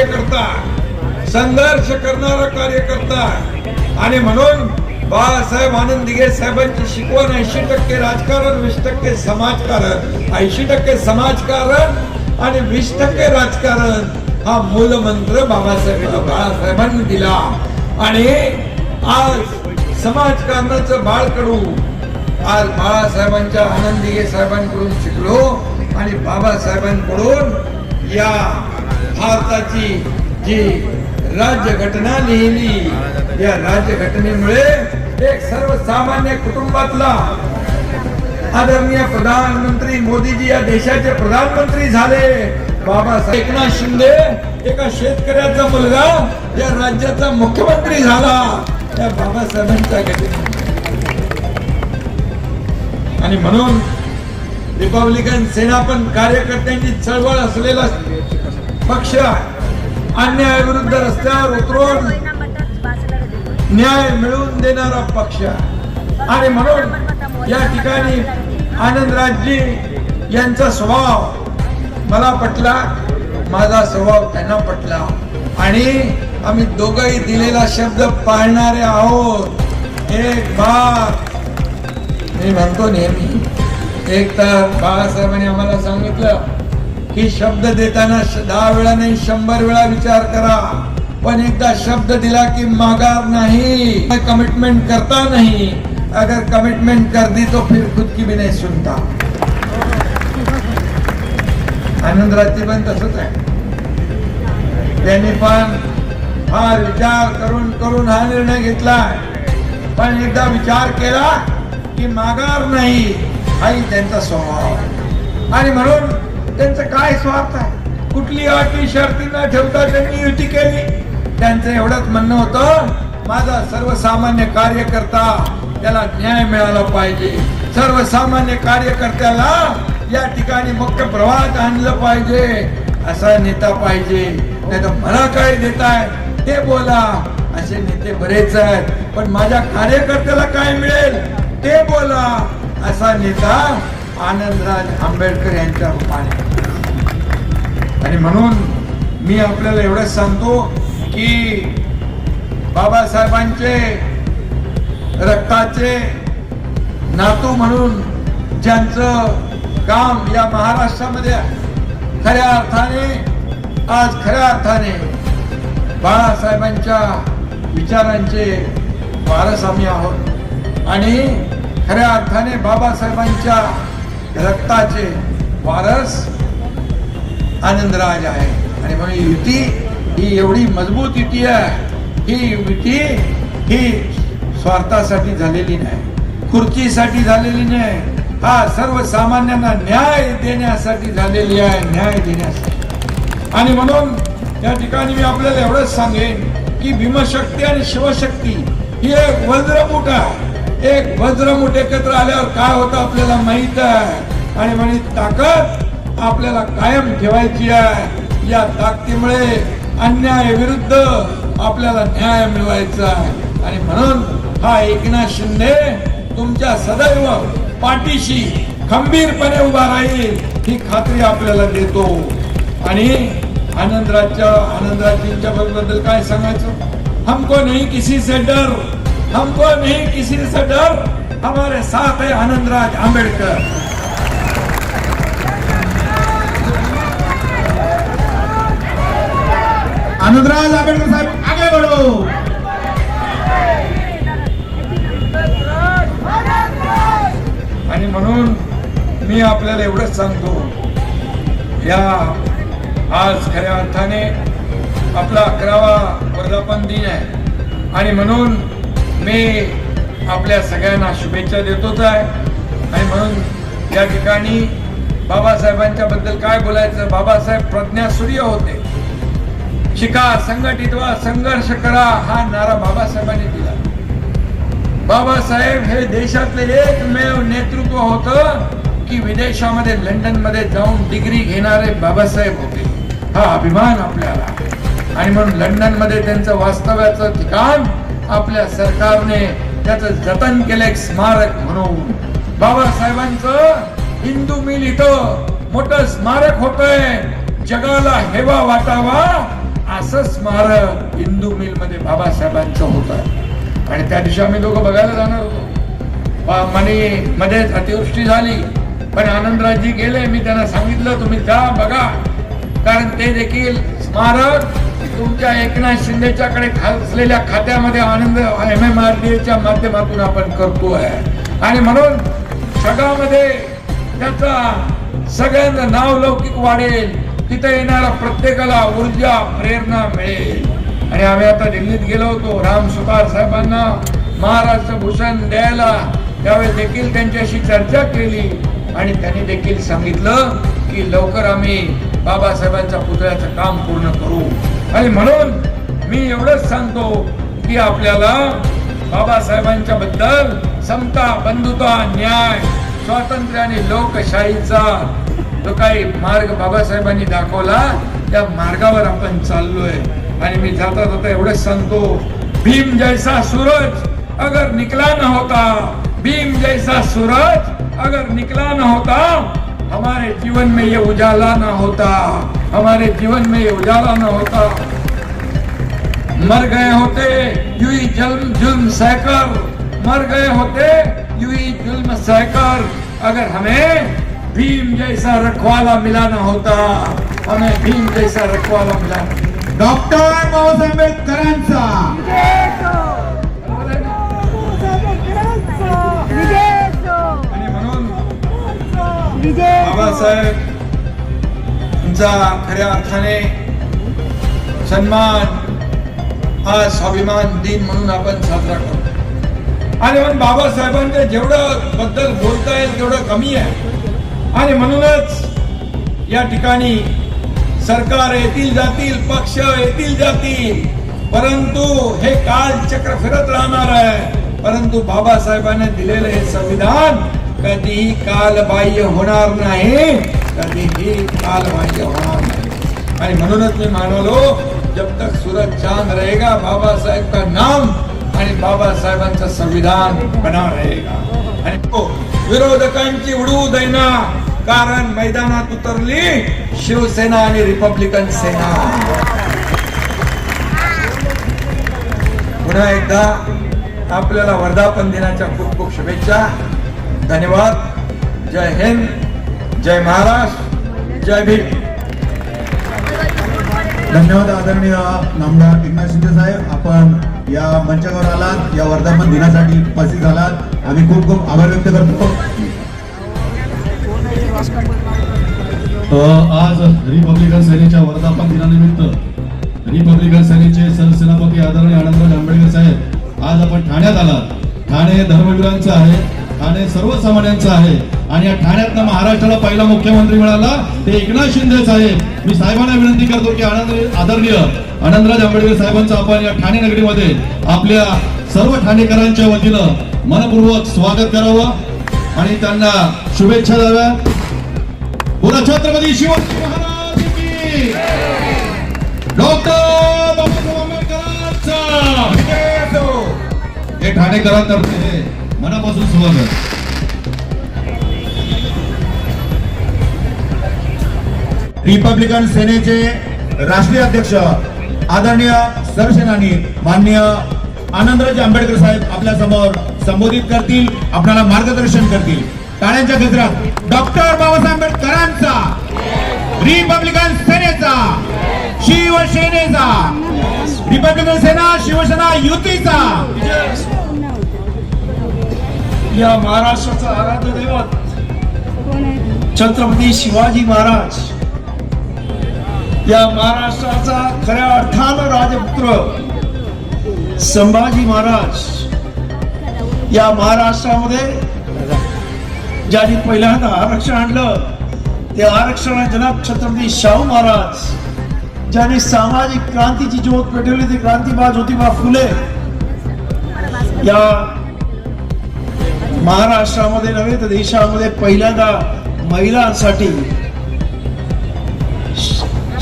कार्यकर्ता, संघर्ष करणारा कार्यकर्ता. आणि म्हणून बाळासाहेब आनंद दिघे साहेबांची शिकवण 80% राजकारण, 20% समाजकारण, 80% समाजकारण आणि 20% राजकारण हा मूल मंत्र बाळासाहेबांनी दिला. आणि आज समाजकारणाचं बाळकडू आज बाळासाहेबांच्या आनंद दिघे साहेबांकडून शिकलो आणि बाबासाहेबांकडून या भारताची जी राज्यघटना लिहिली, या राज्यघटनेमुळे एक सर्वसामान्य कुटुंबातला आदरणीय प्रधानमंत्री मोदीजी या देशाचे प्रधानमंत्री झाले. बाबासाहेब एकनाथ शिंदे एका शेतकऱ्याचा मुलगा या राज्याचा मुख्यमंत्री झाला या बाबासाहेबांच्या घटनेमुळे. आणि म्हणून रिपब्लिकन सेना पण कार्यकर्त्यांची चळवळ असलेला पक्ष, अन्यायाविरुद्ध रस्त्यावर उतरून न्याय मिळवून देणारा पक्ष. आणि म्हणून या ठिकाणी आनंदराजजी यांचा स्वभाव मला पटला, माझा स्वभाव त्यांना पटला आणि आम्ही दोघंही दिलेला शब्द पाळणारे आहोत. एक बार मी म्हणतो नेहमी, एक तर बाळासाहेबांनी आम्हाला सांगितलं की शब्द देताना 10 वेळा नाही 100 वेळा विचार करा, पण एकदा शब्द दिला की माघार नाही, कमिटमेंट करता नहीं, अगर कमिटमेंट कर दी तो फिर खुद की भी नहीं सुनता. आनंदराजची पण तसंच आहे. त्यांनी पण फार विचार करून करून हा निर्णय घेतलाय, पण एकदा विचार केला की माघार नाही, हाही त्यांचा स्वभाव. आणि म्हणून त्यांचं काय स्वार्थ आहे, कुठली अटी शर्ती न ठेवता त्यांनी युती केली. त्यांचं एवढंच म्हणणं होतं, माझा सर्वसामान्य कार्यकर्ता त्याला न्याय मिळाला पाहिजे, सर्वसामान्य कार्यकर्त्याला या ठिकाणी मुख्य प्रवाहात आणलं पाहिजे, असा नेता पाहिजे. नाही तर मला काय देताय ते बोला, असे नेते बरेच आहेत, पण माझ्या कार्यकर्त्याला काय मिळेल ते बोला, असा नेता आनंदराज आंबेडकर यांच्या रूपाने. आणि म्हणून मी आपल्याला एवढंच सांगतो की बाबासाहेबांचे रक्ताचे नातू म्हणून ज्यांचं काम या महाराष्ट्रामध्ये खऱ्या अर्थाने बाळासाहेबांच्या विचारांचे वारस आम्ही आहोत आणि खऱ्या अर्थाने बाबासाहेबांच्या रक्ताचे वारस आनंदराज आहे. आणि म्हणून युती ही एवढी मजबूत युती आहे, ही युती ही स्वार्थासाठी झालेली नाही, खुर्चीसाठी झालेली नाही, हा सर्वसामान्यांना न्याय देण्यासाठी झालेली आहे, न्याय देण्यासाठी. आणि म्हणून या ठिकाणी मी आपल्याला एवढंच सांगेन की भीमशक्ती आणि शिवशक्ती ही एक वज्रमुठ आहे. एक वज्रमुठ एकत्र आल्यावर काय होतं आपल्याला माहित आहे. आणि म्हणजे ताकद आपल्याला कायम ठेवायची आहे. या ताकदीमुळे अन्यायाविरुद्ध आपल्याला न्याय मिळवायचा आहे. आणि म्हणून हा एकनाथ शिंदे तुमच्या सदैव पाठीशी खंबीरपणे उभा राहील ही खात्री आपल्याला देतो. आणि आनंदराजींच्या बद्दल काय सांगायचं, हमको नहीं किसी से डर, हमको नहीं किसी से डर, हमारे साथ है आनंदराज आंबेडकर. आनंदराज आंबेडकर साहब आगे बढ़ो. आणि म्हणून मी आपल्याला एवढंच सांगतो, या आज खऱ्या अर्थाने आपला 11वा वर्धापन दिन आहे आणि म्हणून मी आपल्या सगळ्यांना शुभेच्छा देतोच आहे. आणि म्हणून या ठिकाणी बाबासाहेबांच्या बद्दल काय बोलायचं, बाबासाहेब प्रज्ञासूर्य होते. शिका, संघटित व्हा, संघर्ष करा हा नारा बाबासाहेबांनी दिला. बाबासाहेब हे देशातले एकमेव नेतृत्व होतं की विदेशामध्ये लंडन मध्ये जाऊन डिग्री घेणारे बाबासाहेब होते. हा अभिमान आपल्याला. आणि म्हणून लंडन मध्ये त्यांचं वास्तव्याचं ठिकाण आपल्या सरकारने त्याचं जतन केलं एक स्मारक म्हणून. बाबासाहेबांचं हिंदू मिल इथं मोठं स्मारक होतंय. जगाला हेवा वाटावा असं स्मारक इंदू मिल मध्ये बाबासाहेबांचं होतं. आणि त्या दिवशी आम्ही दोघं बघायला जाणार होतो. मध्येच अतिवृष्टी झाली, पण आनंदराजी गेले. मी त्यांना सांगितलं तुम्ही जा बघा, कारण ते देखील स्मारक तुमच्या एकनाथ शिंदेच्याकडे असलेल्या खात्यामध्ये आनंद MMRDA माध्यमातून आपण करतोय. आणि म्हणून जगामध्ये त्याचा सगळ्यांचं नाव लौकिक वाढेल, तिथे येणारा प्रत्येकाला ऊर्जा प्रेरणा मिळेल. आणि आम्ही आता दिल्लीत गेलो होतो राम सुतार साहेबांना महाराष्ट्र भूषण द्यायला, त्यावेळी देखील त्यांच्याशी चर्चा केली आणि त्यांनी देखील सांगितलं की लवकर आम्ही बाबासाहेबांच्या पुतळ्याचं काम पूर्ण करू. आणि म्हणून मी एवढंच सांगतो की आपल्याला बाबासाहेबांच्या बद्दल समता, बंधुता, न्याय, स्वातंत्र्य आणि लोकशाहीचा जो काही मार्ग बाबासाहेबांनी दाखवला त्या मार्गावर आपण चाललोय. आणि मी जाता जाता एवढंच सांगतो, भीम जैसा सूरज अगर निकला न होता, भीम जैसा सूरज अगर निकला न होता, हमारे जीवन में ये उजाला न होता, हमारे जीवन में ये उजाला न होता. मर गए होते यूं ही जुल्म सहकर, मर गए होते यूं ही जुल्म सहकर, अगर हमें भीम जैसा रखवाला मिला न होता, हमें भीम जैसा रखवाला मिला. डॉक्टर बाबासाहेब आंबेडकरांचा आणि म्हणून बाबासाहेब तुमचा खऱ्या अर्थाने सन्मान हा स्वाभिमान दिन म्हणून आपण साजरा करतो. आणि म्हणून बाबासाहेबांच्या जेवढं बद्दल बोलता येईल तेवढं कमी आहे. आणि म्हणूनच या ठिकाणी सरकार येतील जातील, पक्ष येतील जातील, परंतु हे काल चक्र फिरत राहणार आहे. परंतु बाबासाहेबांनी दिलेलं हे संविधान कधीही कालबाह्य होणार नाही, कधीही कालबाह्य होणार नाही. आणि म्हणूनच मी म्हणालो, जब तक सूरज चांद रहेगा बाबासाहेब का नाम आणि बाबासाहेबांचं संविधान बना रहेगा. आणि तो विरोधकांची उडवू देना, कारण मैदानात उतरली शिवसेना आणि रिपब्लिकन सेना. पुन्हा एकदा आपल्याला वर्धापन दिनाच्या खूप खूप शुभेच्छा. धन्यवाद. जय हिंद, जय महाराष्ट्र, जय भीम. धन्यवाद आदरणीय नामदार एकनाथ शिंदे साहेब, आपण या मंचावर आलात, या वर्धापन दिनासाठी उपस्थित झालात. आम्ही खूप खूप आभार व्यक्त करतो. आज रिपब्लिकन सेनेच्या वर्धापन दिनानिमित्त रिपब्लिकन सेनेचे सरसेनापती आदरणीय आनंदराज आंबेडकर साहेब, आज आपण ठाण्यात आलात. ठाणे धर्मवीरांचं आहे, ठाणे सर्वसामान्यांचं आहे. आणि या ठाण्यातनं महाराष्ट्राला पहिला मुख्यमंत्री मिळाला ते एकनाथ शिंदे साहेब. मी साहेबांना विनंती करतो की आदरणीय आनंदराज आंबेडकर साहेबांचं आपण या ठाणे नगरीमध्ये आपल्या सर्व ठाणेकरांच्या वतीनं मनपूर्वक स्वागत करावं आणि त्यांना शुभेच्छा द्याव्या. बोला छत्रपती शिवाजी महाराज की, डॉक्टर बाबासाहेब आंबेडकरांचा. हे ठाणेकरांतर्फे मनापासून स्वागत. रिपब्लिकन सेनेचे राष्ट्रीय अध्यक्ष आदरणीय सरसेनानी माननीय आनंदराज आंबेडकर साहेब आपल्या समोर संबोधित करतील, आपल्याला मार्गदर्शन करतील. टाळ्यांच्या गजरात डॉक्टर बाबासाहेब आंबेडकरांचा, रिपब्लिकन सेनेचा, शिवसेनेचा, रिपब्लिकन सेना शिवसेना युतीचा. या महाराष्ट्राचा आराध्य दैवत छत्रपती शिवाजी महाराज, या महाराष्ट्राचा खऱ्या अर्थानं राजपुत्र संभाजी महाराज, या महाराष्ट्रामध्ये ज्यांनी पहिल्यांदा आरक्षण आणलं ते आरक्षण जनाब छत्रपती शाहू महाराज, ज्यांनी सामाजिक क्रांतीची ज्योत पेटवली ती क्रांतीबा ज्योतिबा फुले. या महाराष्ट्रामध्ये नव्हे तर देशामध्ये पहिल्यांदा महिलांसाठी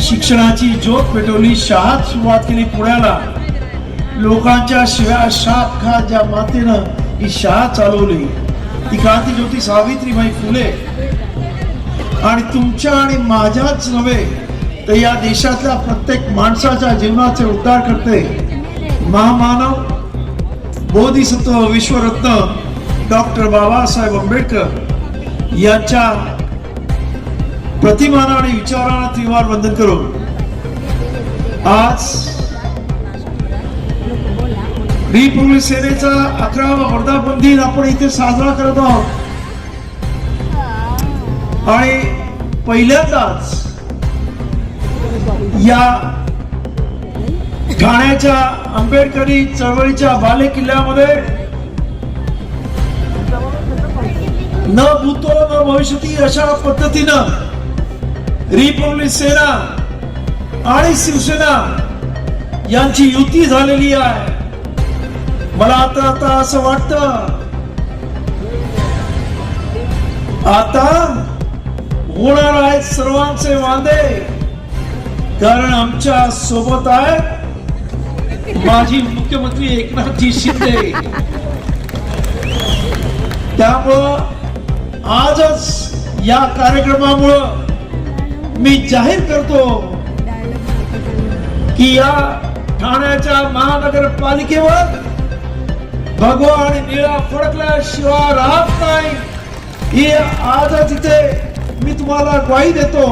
शिक्षणाची ज्योत पेटवली, शाळात सुरुवात केली पुण्याला. लोकांच्या शिव्या शाप खात ज्या मातेनं ही शाळा चालवली ती क्रांती ज्योती सावित्रीबाई फुले. आणि तुमच्या आणि माझ्याच नव्हे तर या देशातल्या प्रत्येक माणसाच्या जीवनाचे उद्धार करते महामानव बोधिसत्व विश्वरत्न डॉक्टर बाबासाहेब आंबेडकर यांच्या प्रतिमाना आणि विचारांना त्रिवार वंदन करून आज रिपब्लिक सेनेचा 11वा वर्धापन दिन आपण इथे साजरा करत आहोत आणि पहिल्यांदाच या ठाण्याच्या आंबेडकरी चळवळीच्या बालेकिल्ल्यामध्ये न भूतो न भविष्यती अशा पद्धतीनं रिपब्लिक सेना आणि शिवसेना यांची युती झालेली आहे. मला आता असं वाटतं आता होणार आहेत सर्वांचे वांदे, कारण आमच्या सोबत आहे माजी मुख्यमंत्री एकनाथजी शिंदे. त्यामुळं आजच या कार्यक्रमामुळं मी जाहीर करतो की या ठाण्याच्या महानगरपालिकेवर भगवा आणि निळा फडकल्याशिवाय राहत नाही, ही आजच इथे मी तुम्हाला ग्वाही देतो.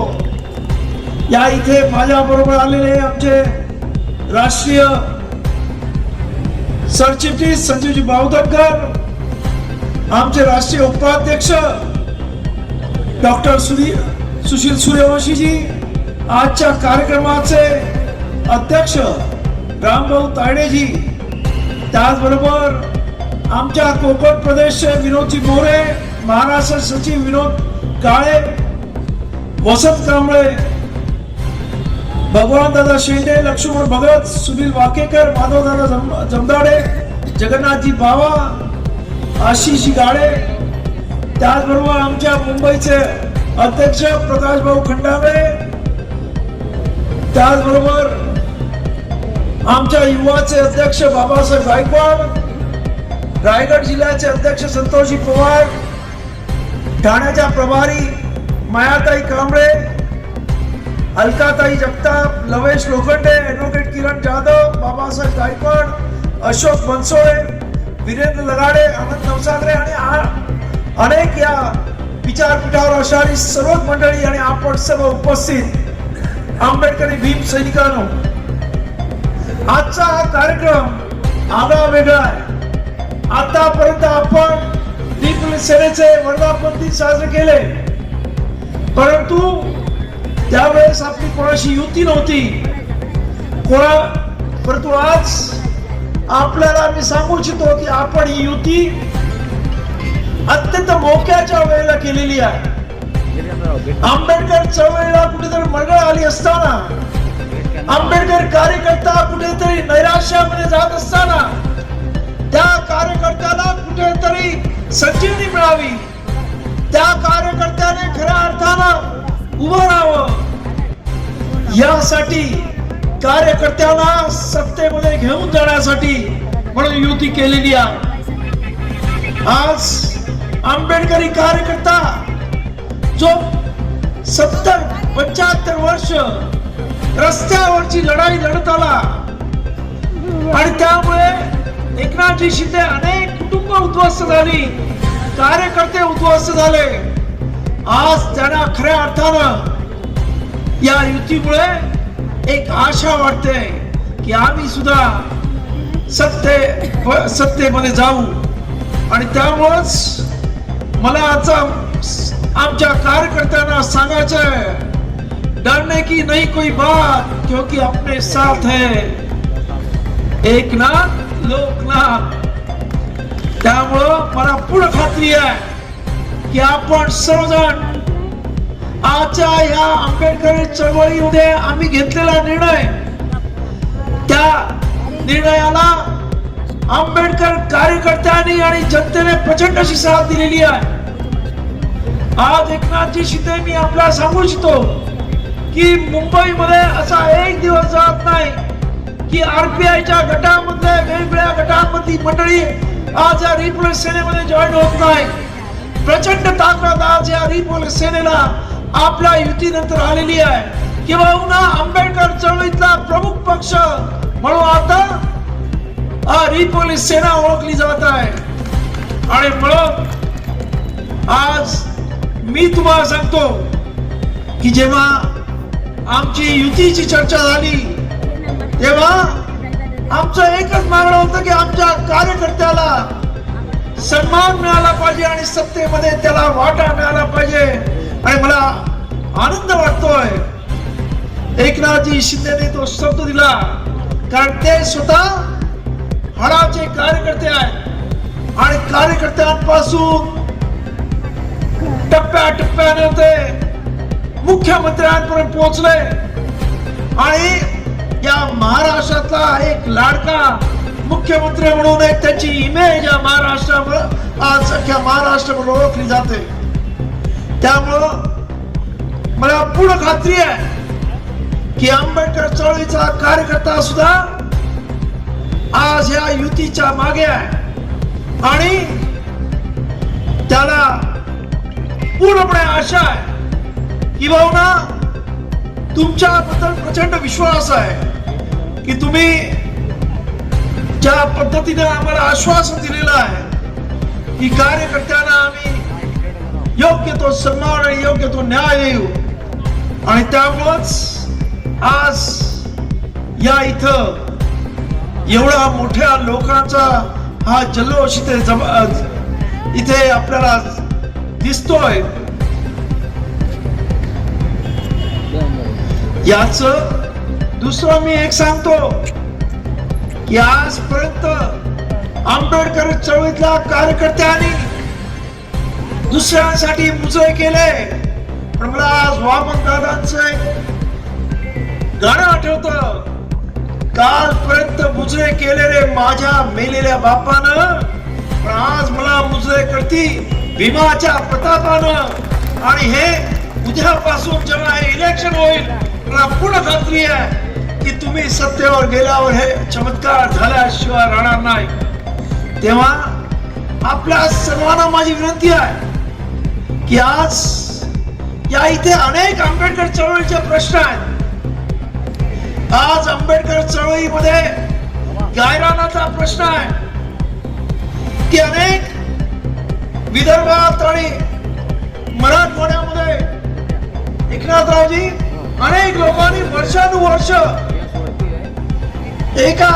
या इथे माझ्या बरोबर आलेले आमचे राष्ट्रीय सरचिटणीस संजीवजी बावधनकर, आमचे राष्ट्रीय उपाध्यक्ष डॉक्टर सुशील सूर्यवंशीजी, आजच्या कार्यक्रमाचे अध्यक्ष रामभाऊ तायडेजी, त्याचबरोबर आमच्या कोकण प्रदेशचे विनोदजी मोरे, महाराष्ट्र सचिव विनोद काळे, वसंत कांबळे, भगवान दादा शेंडे, लक्ष्मण भगत, सुनील वाकेकर, माधव दादा जमदाडे, जगन्नाथजी बावा, आशिष गाडे, त्याचबरोबर आमच्या मुंबईचे अध्यक्ष प्रकाश भाऊ खंडागळे, त्याचबरोबर आमच्या युवाचे अध्यक्ष बाबासाहेब गायकवाड, रायगड जिल्ह्याचे अध्यक्ष संतोषजी पवार, ठाण्याच्या प्रभारी मायाताई कांबळे, अलकाताई जगताप, लवेश लोखंडे, ॲडव्होकेट किरण जाधव, बाबासाहेब गायकवाड, अशोक बनसोडे, वीरेंद्र लगाडे, आनंद नवसागरे आणि अनेक या विचारपीठावर असणारी सर्वच मंडळी आणि आपण सर्व उपस्थित आंबेडकरी भीम सैनिकांनो, आजचा हा कार्यक्रम आगळा वेगळा आहे. आतापर्यंत आपण रिपब्लिक सेनेचे वर्धापन दिन साजरे केले, परंतु त्यावेळेस आपली कोणाशी युती नव्हती. परंतु आज आपल्याला मी सांगू इच्छितो की आपण ही युती अत्यंत मोक्याच्या वेळेला केलेली आहे. आंबेडकर चळवळीला कुठेतरी मरगळ आली असताना, आंबेडकर कार्यकर्ता कुठेतरी नैराश्यामध्ये जात असताना, त्या कार्यकर्त्याला कुठेतरी संजीवनी मिळावी, त्या कार्यकर्त्याने खऱ्या अर्थानं उभं राहावं, यासाठी कार्यकर्त्यांना सत्तेमध्ये घेऊन जाण्यासाठी म्हणून युती केलेली आहे. आज आंबेडकरी कार्यकर्ता जो 70-75 वर्ष रस्त्यावरची लढाई लढत आला आणि त्यामुळे एकनाथजी शिंदे अनेक कुटुंब उद्ध्वस्त झाली, कार्यकर्ते उद्ध्वस्त झाले. आज त्यांना खऱ्या अर्थानं या युतीमुळे एक आशा वाटते की आम्ही सुद्धा सत्तेमध्ये जाऊ. आणि त्यामुळेच मला आता आमच्या कार्यकर्त्यांना सांगायचं है, डरने की नहीं कोई बात, क्योंकि अपने साथ है एकनाथ लोकनाथ. त्यामुळं मला पूर्ण खात्री आहे की आपण सर्वजण आजच्या या आंबेडकरी चळवळीमध्ये आम्ही घेतलेला निर्णय, त्या निर्णयाला आंबेडकर कार्यकर्त्यांनी आणि जनतेने प्रचंड अशी साथ दिलेली आहे. आज एकनाथजी शिंदे मी आपल्याला सांगू इच्छितो की मुंबईमध्ये असा एक दिवस जात नाही की आरपीआयच्या गटामधले वेगवेगळ्या गटांमधली मंडळी आज या रिपब्लिक सेनेमध्ये जॉईन होत नाही. प्रचंड ताकद आज या रिपब्लिक सेनेला आपल्या युतीनंतर आलेली आहे. किंवा आंबेडकर चळवळीतला प्रमुख पक्ष म्हणून आता रिपब्लिक सेना ओळखली जात आहे. आणि म्हणून आज मी तुम्हाला सांगतो की जेव्हा आमची युतीची चर्चा झाली तेव्हा आमचं एकच मागणं होतं की आमच्या कार्यकर्त्याला सन्मान मिळाला पाहिजे आणि सत्तेमध्ये त्याला वाटा मिळाला पाहिजे. आणि मला आनंद वाटतोय एकनाथजी शिंदेने तो शब्द दिला, कारण ते स्वतः हाडाचे कार्यकर्ते आहेत आणि कार्यकर्त्यांपासून टप्प्याटप्प्याने ते मुख्यमंत्र्यांपर्यंत पोहोचले. आणि या महाराष्ट्रातला एक लाडका मुख्यमंत्री म्हणून एक त्याची इमेज या महाराष्ट्रावर आज अख्ख्या महाराष्ट्रावर ओळखली जाते. त्यामुळं मला पूर्ण खात्री आहे की आंबेडकर चळवळीचा कार्यकर्ता सुद्धा आज या युतीच्या मागे आहे आणि त्याला पूर्णपणे आशा आहे की भावना तुमच्याबद्दल प्रचंड विश्वास आहे की तुम्ही ज्या पद्धतीने आम्हाला आश्वासन दिलेलं आहे की कार्यकर्त्यांना आम्ही योग्य तो सन्मान आणि योग्य तो न्याय देऊ. आणि त्यामुळेच आज या इथं एवढा मोठ्या लोकांचा हा जल्लोष इथे आपल्याला दिसतोय. याच दुसरं मी एक सांगतो की आजपर्यंत आंबेडकर चळवळीतल्या कार्यकर्त्यांनी दुसऱ्यांसाठी मुजरे केले, पण मला आज वामन दादांचं एक गाणं आठवतं, कालपर्यंत मुजरे केलेले माझ्या मेलेल्या बापानं, पण आज मला मुजरे करती भीमाच्या प्रतापानं. आणि हे उद्यापासून जेव्हा हे इलेक्शन होईल मला पूर्ण खात्री आहे की तुम्ही सत्तेवर गेल्यावर हे चमत्कार झाल्याशिवाय राहणार नाही. तेव्हा आपल्या सर्वांना माझी विनंती आहे की आज या इथे अनेक आंबेडकर चळवळीचे प्रश्न आहेत. आज आंबेडकर चळवळीमध्ये गायरानाचा प्रश्न आहे की अनेक विदर्भात आणि मराठवाड्यामध्ये एकनाथरावजी अनेक लोकांनी वर्षानुवर्ष एका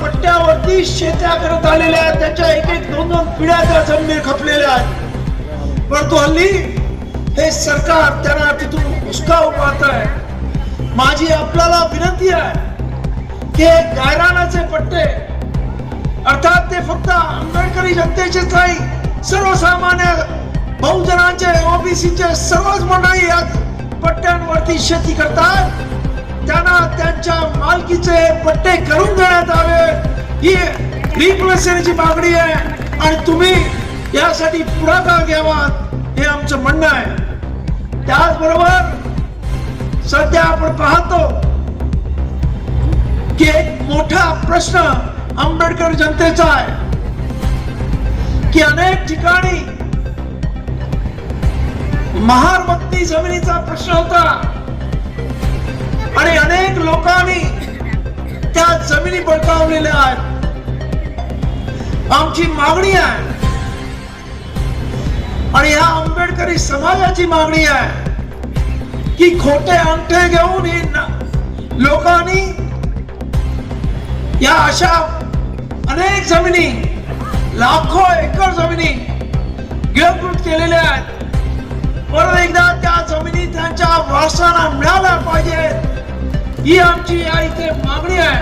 पट्ट्यावरती शेत्या करत आलेल्या आहेत. त्याच्या एक दोन पिढ्या त्या जमिनी खपलेल्या आहेत. परंतु हल्ली हे सरकार त्यांना तिथून हुसकावून पाहत आहे. माझी आपल्याला विनंती आहे की गायरानाचे पट्टे अर्थात ते फक्त आंबेडकरी जनतेचेच नाही, सर्वसामान्य बहुजनांचे ओबीसीचे सर्वच मंडळी या पट्ट्यांवरती शेती करतात, त्यांना त्यांच्या मालकीचे पट्टे करून देण्यात यावे ही रिपब्लिक मागणी आहे. आणि तुम्ही यासाठी पुढाकार घ्यावा हे आमचं म्हणणं आहे. त्याचबरोबर सध्या आपण पाहतो की एक मोठा प्रश्न आंबेडकर जनतेचा आहे की अनेक ठिकाणी महारमती जमिनीचा प्रश्न होता आणि अनेक लोकांनी त्या जमिनी बळकावलेल्या आहेत. आमची मागणी आहे आणि या आंबेडकरी समाजाची मागणी आहे की खोटे अंगठे घेऊन ही लोकांनी या अशा अनेक जमिनी लाखो एकर जमिनी गिळंकृत केलेल्या आहेत. परत एकदा त्या जमिनी त्यांच्या वारसांना मिळाल्या पाहिजेत ही आमची या इथे मागणी आहे.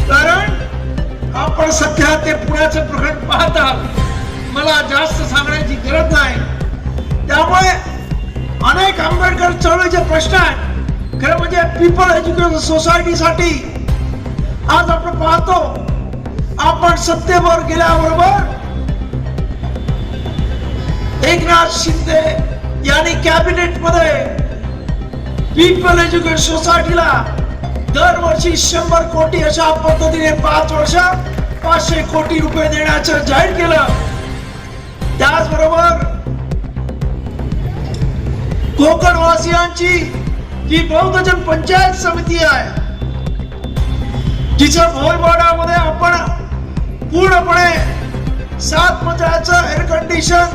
कारण आपण सध्या ते पुण्याचं प्रकरण पाहतात, मला जास्त सांगण्याची गरज नाही. त्यामुळे अनेक आंबेडकर चळवळीचे प्रश्न आहेत. खरं म्हणजे पीपल एज्युकेशन सोसायटीसाठी आज आपण पाहतो आपण सत्तेवर गेल्याबरोबर एकनाथ शिंदे यांनी कॅबिनेट मध्ये पीपल एज्युकेशन सोसायटीला दरवर्षी 100 कोटी अशा पद्धतीने 5 वर्षात 500 कोटी रुपये देण्याचं जाहीर केलं. त्याचबरोबर कोकणवासियांची जी बौद्धजन पंचायत समिती आहे, जिच्या मोलवाडामध्ये आपण पूर्णपणे 7 मजल्याचं एअर कंडिशन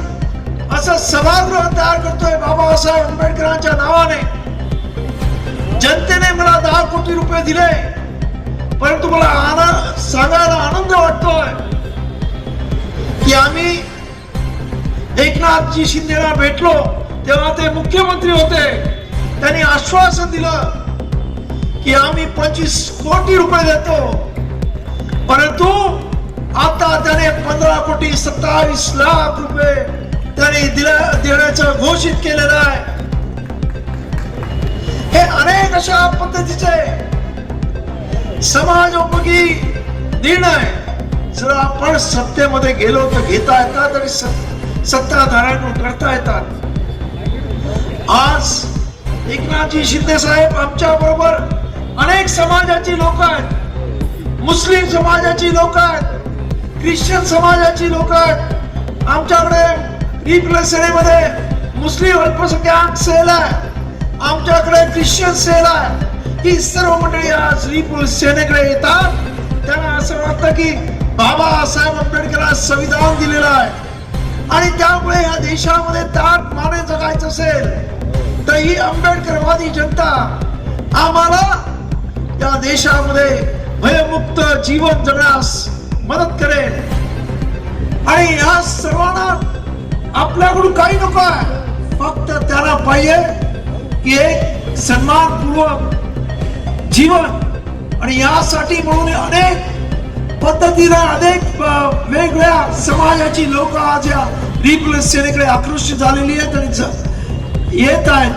असं सभागृह तयार करतोय बाबासाहेब आंबेडकरांच्या नावाने. जनतेने मला 10 कोटी रुपये दिले, परंतु मला सांगायला आनंद वाटतोय की आम्ही एकनाथजी शिंदेला भेटलो तेव्हा ते मुख्यमंत्री होते. त्यांनी आश्वासन दिलं की आम्ही 25 कोटी रुपये देतो, परंतु आता त्याने 15 कोटी 27 लाख रुपये त्यांनी देण्याचं घोषित केलेलं आहे. हे अनेक अशा पद्धतीचे समाजोपयोगी निर्णय जर आपण सत्तेमध्ये गेलो तर घेता येतात आणि सत्ताधाऱ्यांकडून करता येतात. आज एकनाथजी शिंदे साहेब आमच्या बरोबर अनेक समाजाची लोक आहेत, मुस्लिम समाजाची लोक आहेत, ख्रिश्चन समाजाची लोक आहेत. आमच्याकडे पीपल्स सेनेमध्ये मुस्लिम अल्पसंख्याक सेल आहे, आमच्याकडे ख्रिश्चन सेल आहे. ही सर्व मंडळी आज पीपल्स सेनेकडे येतात. त्यांना असं वाटतं की बाबासाहेब आंबेडकरांना संविधान दिलेलं आहे आणि त्यामुळे या देशामध्ये ताट माने जगायचं असेल तर ही आंबेडकरवादी जनता आम्हाला या देशामध्ये भयमुक्त जीवन जगण्यास मदत करेल. आणि या सर्वांना आपल्याकडून काही नको आहे, फक्त त्यांना पाहिजे की एक सन्मानपूर्वक जीवन. आणि यासाठी म्हणून अनेक पद्धतीने अनेक वेगवेगळ्या समाजाची लोक आज या पीपल्स सेनेकडे आकृष्ट झालेली आहेत आणि येत आहेत.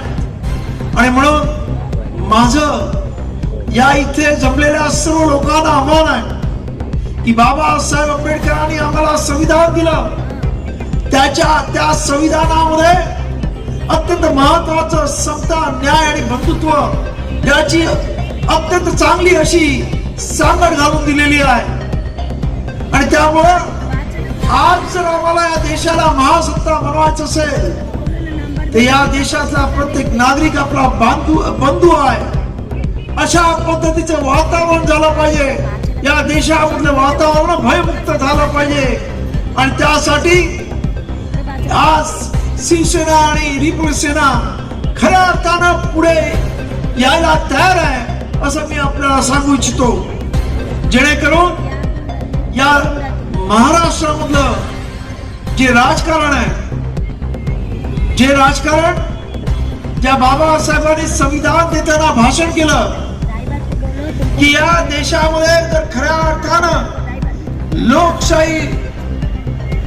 आणि म्हणून माझं या इथे जमलेल्या सर्व लोकांना आव्हान आहे की बाबासाहेब आंबेडकरांनी आम्हाला संविधान दिलं, त्या संविधानामध्ये अत्यंत महत्वाचं समता, न्याय आणि बंधुत्व याची अत्यंत चांगली अशी सांगड घालून दिलेली आहे. आणि त्यामुळं आज जर आम्हाला या देशाला महासत्ता बनवायचं असेल तर या देशातला प्रत्येक नागरिक आपला बंधू आहे. अशा पद्धतीचं वातावरण झालं पाहिजे, या देशामधलं वातावरण भयमुक्त झालं पाहिजे. आणि त्यासाठी आज शिवसेना आणि पीपल्स सेना खऱ्या अर्थानं पुढे यायला तयार आहे असं मी आपल्याला सांगू इच्छितो. जेणेकरून या महाराष्ट्रामधलं जे राजकारण आहे, जे राजकारण ज्या बाबासाहेबांनी संविधान देताना भाषण केलं की या देशामध्ये जर खऱ्या अर्थानं लोकशाही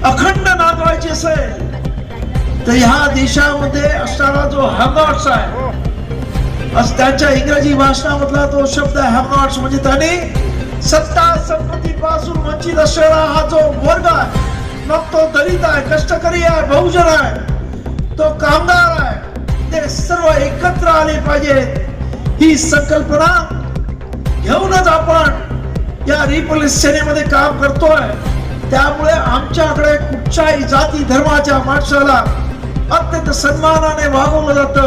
अखंड नांदवायची असेल तर ह्या देशामध्ये असणारा जो हॅमनॉट्स आहे, त्यांच्या इंग्रजी भाषणामधला तो शब्द हॅमनॉट्स म्हणजे त्याने सत्ता संपत्तीपासून वंचित असलेला हा जो वर्ग आहे, मग तो दलित आहे, कष्टकरी आहे, बहुजन आहे, तो कामगार आहे, ते सर्व एकत्र आले पाहिजेत. ही संकल्पना घेऊनच आपण या पीपल्स सेनेमध्ये काम करतोय. त्यामुळे आमच्याकडे कुठच्याही जाती धर्माच्या माणसाला अत्यंत सन्मानाने वागवलं जातं,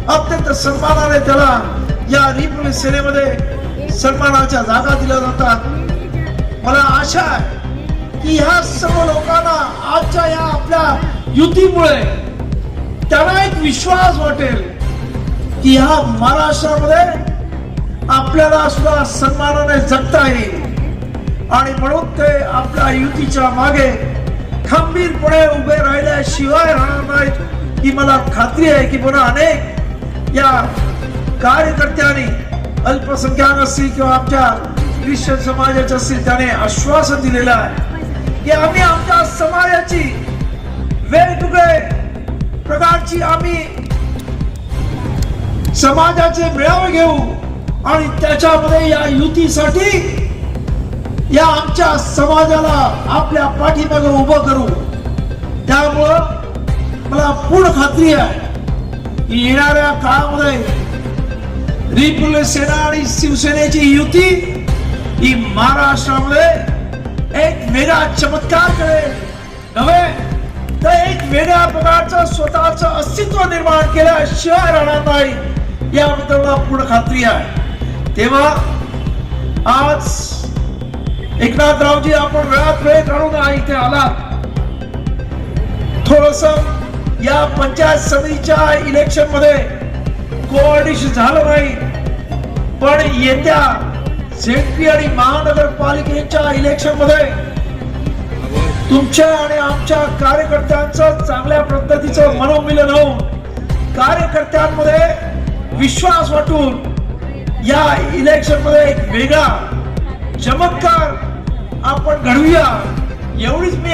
अत्यंत सन्मानाने त्याला या पीपल्स सेनेमध्ये सन्मानाच्या जागा दिल्या जातात. मला आशा आहे की ह्या सर्व लोकांना आजच्या या आपल्या युतीमुळे त्यांना एक विश्वास वाटेल की ह्या महाराष्ट्रामध्ये आपल्याला सुद्धा सन्मानाने जगता येईल. आणि म्हणून ते आपल्या युतीच्या मागे खंबीरपणे उभे राहिल्याशिवाय राहणार नाहीत ही मला खात्री आहे. की पुन्हा अनेक या कार्यकर्त्यांनी अल्पसंख्याक असतील किंवा आमच्या ख्रिश्चन समाजाचे असतील त्याने आश्वासन दिलेलं आहे की आम्ही आमच्या समाजाची वेगवेगळे प्रकारची आम्ही समाजाचे मेळावे घेऊ आणि त्याच्यामध्ये या युतीसाठी या आमच्या समाजाला आपल्या पाठीमागे उभं करू. त्यामुळं मला पूर्ण खात्री आहे की येणाऱ्या काळामध्ये पीपल्स सेना आणि शिवसेनेची युती ही महाराष्ट्रामध्ये एक वेगळा चमत्कार करेल, नव्हे तर एक वेगळ्या प्रकारचं स्वतःचं अस्तित्व निर्माण केल्याशिवाय राहणार नाही याबद्दल मला पूर्ण खात्री आहे. तेव्हा आज एकनाथरावजी आपण वेळात वेळ काढून इथे आलात. थोडस या पंचायत समितीच्या इलेक्शन मध्ये कोऑर्डिनेशन झालं नाही, पण येत्या झेडपी आणि महानगरपालिकेच्या इलेक्शन मध्ये तुमच्या आणि आमच्या कार्यकर्त्यांचं चांगल्या पद्धतीचं मनोमिलन होऊन कार्यकर्त्यांमध्ये विश्वास वाटून या इलेक्शन मध्ये एक वेगळा चमत्कार आपण घडवूया, एवढीच मी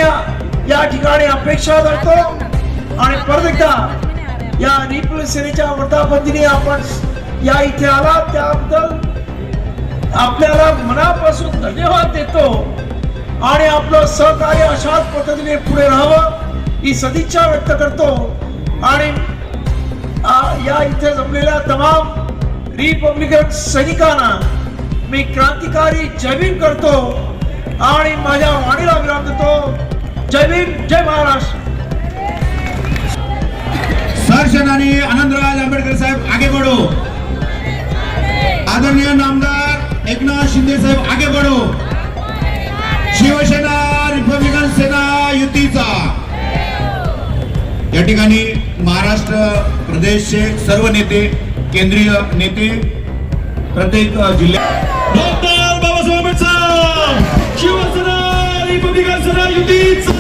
या ठिकाणी अपेक्षा करतो. आणि परत एकदा या रिपब्लिक सेनेच्या वर्धापन आपण या इथे आला त्याबद्दल आपल्याला मनापासून धन्यवाद देतो आणि आपलं सहकार्य अशाच पद्धतीने पुढे राहावं ही सदिच्छा व्यक्त करतो. आणि या इथे जमलेल्या तमाम रिपब्लिकन सैनिकांना मी क्रांतिकारी जय भीम करतो आणि माझ्या वाणीला विराम देतो. जय भीम, जय महाराष्ट्र. सरसेनानी आनंदराज आंबेडकर साहेब आगे बढ़ो. आदरणीय नामदार एकनाथ शिंदे साहेब आगे बढ़ो. शिवसेना रिपब्लिकन सेना युतीचा. या ठिकाणी महाराष्ट्र प्रदेशचे सर्व नेते, केंद्रीय नेते, प्रत्येक जिल्ह्यात डॉक्टर बाबासाहेब आंबेडकर शिवसेना रिपब्लिकन सेना युतीचा